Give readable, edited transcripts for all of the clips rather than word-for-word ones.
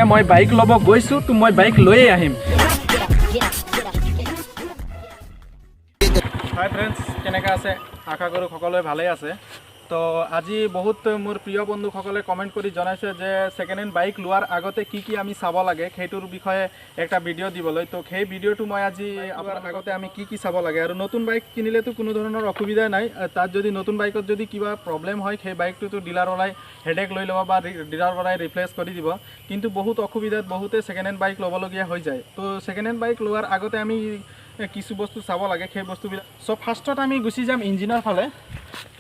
মই বাইক ল'ব গৈছোঁ তো মই বাইক লৈয়ে আহিম। হাই ফ্ৰেণ্ডছ, কেনেকৈ আছে? আশা কৰোঁ সকলোৱে ভালেই আছে। তো আজি বহুত মোৰ প্ৰিয় বন্ধুসকলে কমেণ্ট কৰি জনাইছে যে ছেকেণ্ড হেণ্ড বাইক লোৱাৰ আগতে কি আমি চাব লাগে সেইটোৰ বিষয়ে একটা ভিডিঅ' দিবলৈ। তো সেই ভিডিঅ'টো মই আজি আপোনাৰ আগতে আমি কি চাব লাগে, আৰু নতুন বাইক কিনিলেতো কোনো ধৰণৰ অসুবিধা নাই। তাত যদি নতুন বাইকত যদি কিবা প্ৰব্লেম হয় সেই বাইকটোতো ডিলাৰৱালাই হেডেক লৈ ল'ব বা ডিলাৰৱালাই ৰিপ্লেচ কৰি দিব। কিন্তু বহুত অসুবিধাত বহুতে ছেকেণ্ড হেণ্ড বাইক ল'বলগীয়া হৈ যায়। তো ছেকেণ্ড হেণ্ড বাইক লোৱাৰ আগতে আমি কিছু বস্তু চাব লাগে, সেই বস্তুবিলাক সব ফাৰ্ষ্টত আমি গুচি যাম ইঞ্জিনৰ ফালে।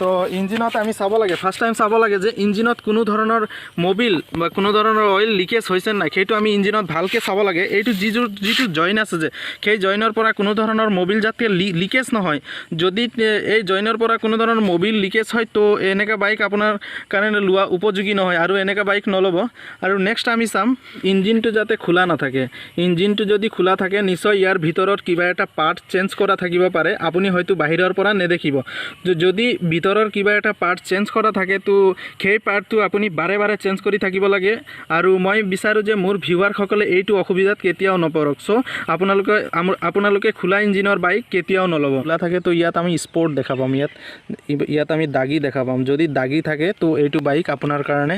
তো ইঞ্জিনত আমি চাব লাগে, ফাৰ্ষ্ট টাইম চাব লাগে যে ইঞ্জিনত কোনো ধৰণৰ মবিল বা কোনো ধৰণৰ অইল লিকেজ হৈছে নাই সেইটো আমি ইঞ্জিনত ভালকৈ চাব লাগে। এইটো যিটো জইন আছে যে সেই জইনৰ পৰা কোনো ধৰণৰ মবিল যাতে লিকেজ নহয়। যদি এই জইনৰ পৰা কোনো ধৰণৰ মবিল লিকেজ হয় তো এনেকুৱা বাইক আপোনাৰ কাৰণে লোৱা উপযোগী নহয়, আৰু এনেকুৱা বাইক নল'ব। আৰু নেক্সট আমি চাম ইঞ্জিনটো যাতে খোলা নাথাকে। ইঞ্জিনটো যদি খোলা থাকে নিশ্চয় ইয়াৰ ভিতৰত কিবা এটা পাৰ্ট চেঞ্জ কৰা থাকিব পাৰে, আপুনি হয়তো বাহিৰৰ পৰা নেদেখিব। যদি ভিতৰৰ কিবা এটা পাৰ্ট চেঞ্জ কৰা থাকে তো সেই পাৰ্টটো আপুনি বাৰে বাৰে চেঞ্জ কৰি থাকিব লাগে। আৰু মই বিচাৰোঁ যে মোৰ ভিউৱাৰসকলে এইটো অসুবিধাত কেতিয়াও নপৰক। চ' আপোনালোকে খোলা ইঞ্জিনৰ বাইক কেতিয়াও নল'ব। খোলা থাকে তো ইয়াত আমি স্পৰ্ট দেখা পাম, ইয়াত আমি দাগি দেখা পাম। যদি দাগি থাকে তো এইটো বাইক আপোনাৰ কাৰণে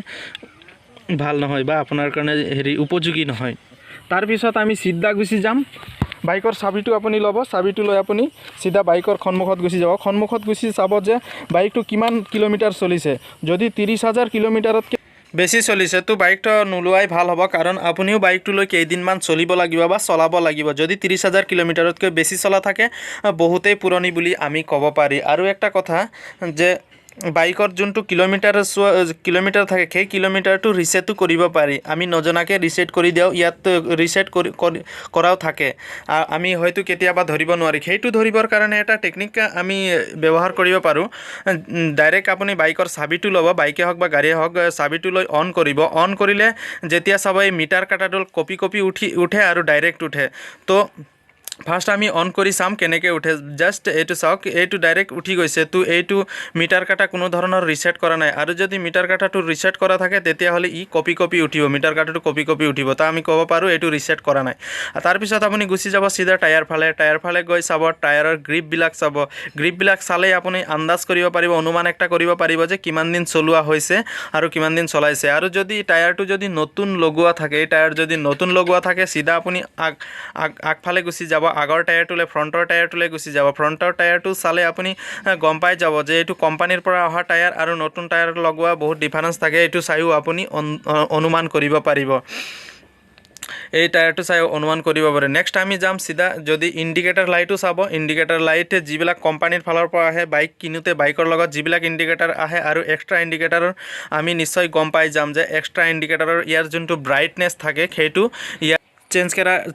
ভাল নহয় বা আপোনাৰ কাৰণে উপযোগী নহয়। তাৰপিছত আমি চিধা গুচি যাম। বাইকৰ চাবিটো আপুনি ল'ব, চাবিটো লৈ আপুনি চিধা বাইকৰ সন্মুখত গুচি যাব। সন্মুখত গুচি চাব যে বাইকটো কিমান কিলোমিটাৰ চলিছে। যদি 30,000 কিলোমিটাৰতকৈ বেছি চলিছে তো বাইকটো নোলোৱাই ভাল হ'ব, কাৰণ আপুনিও বাইকটো লৈ কেইদিনমান চলিব লাগিব বা চলাব লাগিব। যদি 30,000 কিলোমিটাৰতকৈ বেছি চলা থাকে বহুতেই পুৰণি বুলি আমি ক'ব পাৰি। আৰু একটা কথা যে বাইকৰ যোনটো কিলোমিটাৰ থাকে সেই কিলোমিটাৰটো ৰিছেটো কৰিব পাৰি। আমি নজনাকৈ ৰিছেট কৰি দিওঁ, ইয়াত ৰিছেট কৰাও থাকে। আমি হয়তো কেতিয়াবা ধৰিব নোৱাৰি। সেইটো ধৰিবৰ কাৰণে এটা টেকনিক আমি ব্যৱহাৰ কৰিব পাৰোঁ। ডাইৰেক্ট আপুনি বাইকৰ চাবিটো ল'ব, বাইকে হওক বা গাড়ীয়ে হওক, চাবিটো লৈ অন কৰিব। অন কৰিলে যেতিয়া চাব এই মিটাৰ কাটাডাল কপি উঠে আৰু ডাইৰেক্ট উঠে। তো ফাৰ্ষ্ট আমি অন কৰি চাম কেনেকৈ উঠে। জাষ্ট এইটো চাওক, এইটো ডাইৰেক্ট উঠি গৈছে। তো এইটো মিটাৰ কাটা কোনো ধৰণৰ ৰিছেট কৰা নাই। আৰু যদি মিটাৰ কাটাটো ৰিছেট কৰা থাকে তেতিয়াহ'লে ই কপি উঠিব, মিটাৰ কাটাটো কপি উঠিব। তো আমি ক'ব পাৰোঁ এইটো ৰিছেট কৰা নাই। তাৰপিছত আপুনি গুচি যাব চিধা টায়াৰ ফালে গৈ চাব, টায়াৰৰ গ্ৰিপবিলাক চাব। গ্ৰিপবিলাক চালেই আপুনি আন্দাজ কৰিব পাৰিব, অনুমান একটা কৰিব পাৰিব যে কিমান দিন চলোৱা হৈছে আৰু কিমান দিন চলাইছে। আৰু যদি টায়াৰটো যদি নতুন লগোৱা থাকে, এই টায়াৰ যদি নতুন লগোৱা থাকে চিধা আপুনি আগফালে গুচি যাব। আগৰ টায়াৰটোলৈ ফ্ৰণ্টৰ টায়াৰটোলৈ গুচি যাব। ফ্ৰণ্টৰ টায়াৰটো চালে আপুনি গম পাই যাব যে এইটো কোম্পানীৰ পৰা অহা টায়াৰ আৰু নতুন টায়াৰ লগোৱা বহুত ডিফাৰেঞ্চ থাকে। এইটো চাইও আপুনি অনুমান কৰিব পাৰিব, এই টায়াৰটো চাই অনুমান কৰিব পাৰে। নেক্সট আমি যাম চিধা, যদি ইণ্ডিকেটাৰ লাইটো চাব। ইণ্ডিকেটাৰ লাইট যিবিলাক কোম্পানীৰ ফালৰ পৰা আহে, বাইক কিনোতে বাইকৰ লগত যিবিলাক ইণ্ডিকেটাৰ আহে আৰু এক্সট্ৰা ইণ্ডিকেটাৰৰ আমি নিশ্চয় গম পাই যাম যে এক্সট্ৰা ইণ্ডিকেটাৰৰ ইয়াৰ যোনটো ব্ৰাইটনেছ থাকে সেইটো ইয়াৰ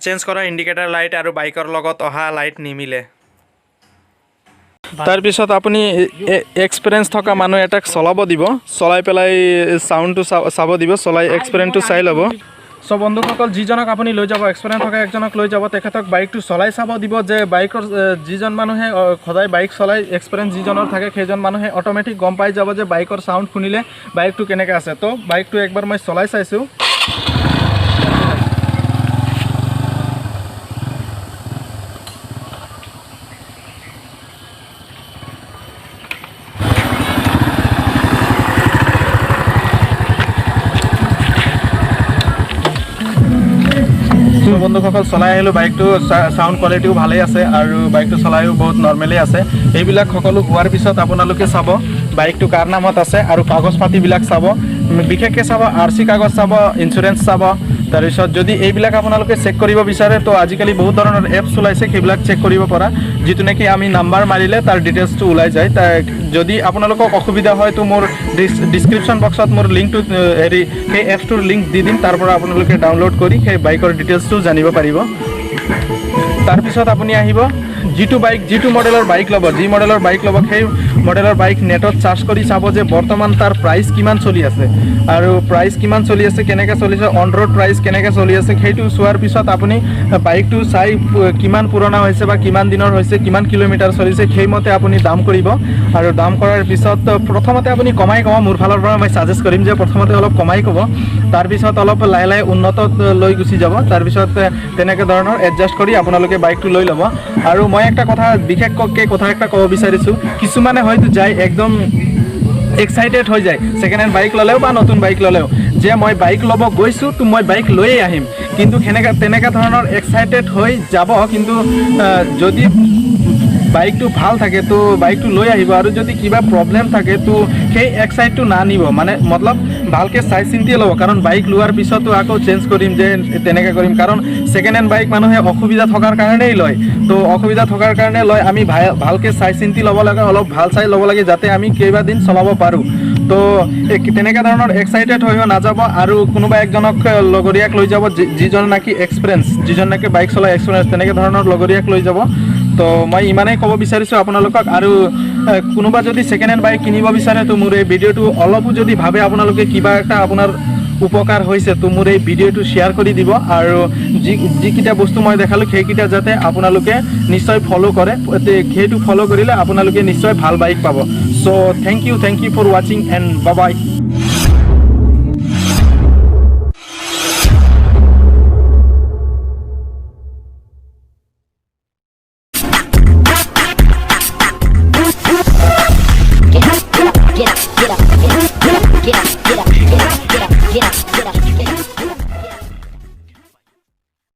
চেঞ্জ কৰা ইণ্ডিকেটাৰ লাইট আৰু বাইকৰ লগত অহা লাইট নিমিলে। তাৰপিছত আপুনি এক্সপিৰিয়েঞ্চ থকা মানুহ এটাক চলাব দিব, চলাই পেলাই চাউণ্ডটো চাব দিব, চলাই এক্সপিৰিয়েঞ্চটো চাই ল'ব। চ' বন্ধুসকল, যিজনক আপুনি লৈ যাব, এক্সপিৰিয়েঞ্চ থকা একজনক লৈ যাব, তেখেতক বাইকটো চলাই চাব দিব যে বাইকৰ যিজন মানুহে সদায় বাইক চলাই এক্সপিৰিয়েঞ্চ যিজনৰ থাকে সেইজন মানুহে অট'মেটিক গম পাই যাব যে বাইকৰ চাউণ্ড শুনিলে বাইকটো কেনেকৈ আছে। তো বাইকটো একবাৰ মই চলাই চাইছোঁ। বন্ধুসকল, চলাই আহিলোঁ, বাইকটো চাউণ্ড কোৱালিটিও ভালেই আছে আৰু বাইকটো চলাইও বহুত নৰ্মেলি আছে। এইবিলাক সকলো হোৱাৰ পিছত আপোনালোকে চাব বাইকটো কাৰ নামত আছে আৰু কাগজ পাতিবিলাক চাব। বিশেষকৈ চাব RC কাগজ চাব, ইঞ্চুৰেঞ্চ চাব। তাৰপিছত যদি এইবিলাক আপোনালোকে চেক কৰিব বিচাৰে তো আজিকালি বহুত ধৰণৰ এপছ ওলাইছে, সেইবিলাক চেক কৰিব পৰা, যিটো নেকি আমি নাম্বাৰ মাৰিলে তাৰ ডিটেইলছটো ওলাই যায়। যদি আপোনালোকক অসুবিধা হয় তো মোৰ ডিছক্ৰিপশ্যন বক্সত মোৰ লিংকটো সেই এপছটোৰ লিংক দি দিম, তাৰ পৰা আপোনালোকে ডাউনলোড কৰি সেই বাইকৰ ডিটেইলছটো জানিব পাৰিব। তাৰপিছত আপুনি আহিব যিটো মডেলৰ বাইক ল'ব, যি মডেলৰ বাইক ল'ব, সেই মডেলৰ বাইক নেটত চাৰ্চ কৰি চাব যে বৰ্তমান তাৰ প্ৰাইচ কিমান চলি আছে আৰু প্ৰাইচ কিমান চলি আছে, কেনেকৈ চলিছে, অন ৰোড প্ৰাইচ কেনেকৈ চলি আছে, সেইটো চোৱাৰ পিছত আপুনি বাইকটো চাই কিমান পুৰণা হৈছে বা কিমান দিনৰ হৈছে, কিমান কিলোমিটাৰ চলিছে, সেইমতে আপুনি দাম কৰিব। আৰু দাম কৰাৰ পিছত প্ৰথমতে আপুনি কমাই ক'ব, মোৰ ফালৰ পৰা মই ছাজেষ্ট কৰিম যে প্ৰথমতে অলপ কমাই ক'ব, তাৰপিছত অলপ লাহে লাহে উন্নতত লৈ গুচি যাব, তাৰপিছত তেনেকৈ ধৰণৰ এডজাষ্ট কৰি আপোনালোকে বাইকটো লৈ ল'ব। আৰু মই একটা কথা বিশেষকৈ কথা একটা ক'ব বিচাৰিছোঁ, কিছুমানে হয়তো যায় একদম এক্সাইটেড হৈ যায় ছেকেণ্ড হেণ্ড বাইক ল'লেও বা নতুন বাইক ল'লেও, যে মই বাইক ল'ব গৈছোঁ তো মই বাইক লৈয়ে আহিম, কিন্তু তেনেকুৱা ধৰণৰ এক্সাইটেড হৈ যাব, কিন্তু যদি বাইকটো ভাল থাকে তো বাইকটো লৈ আহিব, আৰু যদি কিবা প্ৰব্লেম থাকে তো সেই এক্সাইটটো নানিব, মানে মতলব ভালকৈ চাই চিন্তিয়ে ল'ব, কাৰণ বাইক লোৱাৰ পিছতো আকৌ চেঞ্জ কৰিম যে তেনেকৈ কৰিম, কাৰণ ছেকেণ্ড হেণ্ড বাইক মানুহে অসুবিধা থকাৰ কাৰণেই লয়, তো অসুবিধা থকাৰ কাৰণে লয়, আমি ভালকৈ চাই চিন্তি ল'ব লাগে, অলপ ভাল চাই ল'ব লাগে যাতে আমি কেইবাদিন চলাব পাৰোঁ। তো তেনেকুৱা ধৰণৰ এক্সাইটেড হৈ নাযাব, আৰু কোনোবা একজনক লগৰীয়াক লৈ যাব যিজন নাকি এক্সপিৰিয়েঞ্চ, যিজন নাকি বাইক চলাই এক্সপিৰিয়েঞ্চ, তেনেকৈ ধৰণৰ লগৰীয়াক লৈ যাব। তো মই ইমানেই ক'ব বিচাৰিছোঁ আপোনালোকক। আৰু কোনোবা যদি ছেকেণ্ড হেণ্ড বাইক কিনিব বিচাৰে তো মোৰ এই ভিডিঅ'টো অলপো যদি ভাবে আপোনালোকে কিবা এটা আপোনাৰ উপকাৰ হৈছে তো মোৰ এই ভিডিঅ'টো শ্বেয়াৰ কৰি দিব, আৰু যিকেইটা বস্তু মই দেখালোঁ সেইকেইটা যাতে আপোনালোকে নিশ্চয় ফ'ল' কৰে, সেইটো ফ'ল' কৰিলে আপোনালোকে নিশ্চয় ভাল বাইক পাব। চ' থেংক ইউ ফৰ ৱাচিং এণ্ড বাই বাই।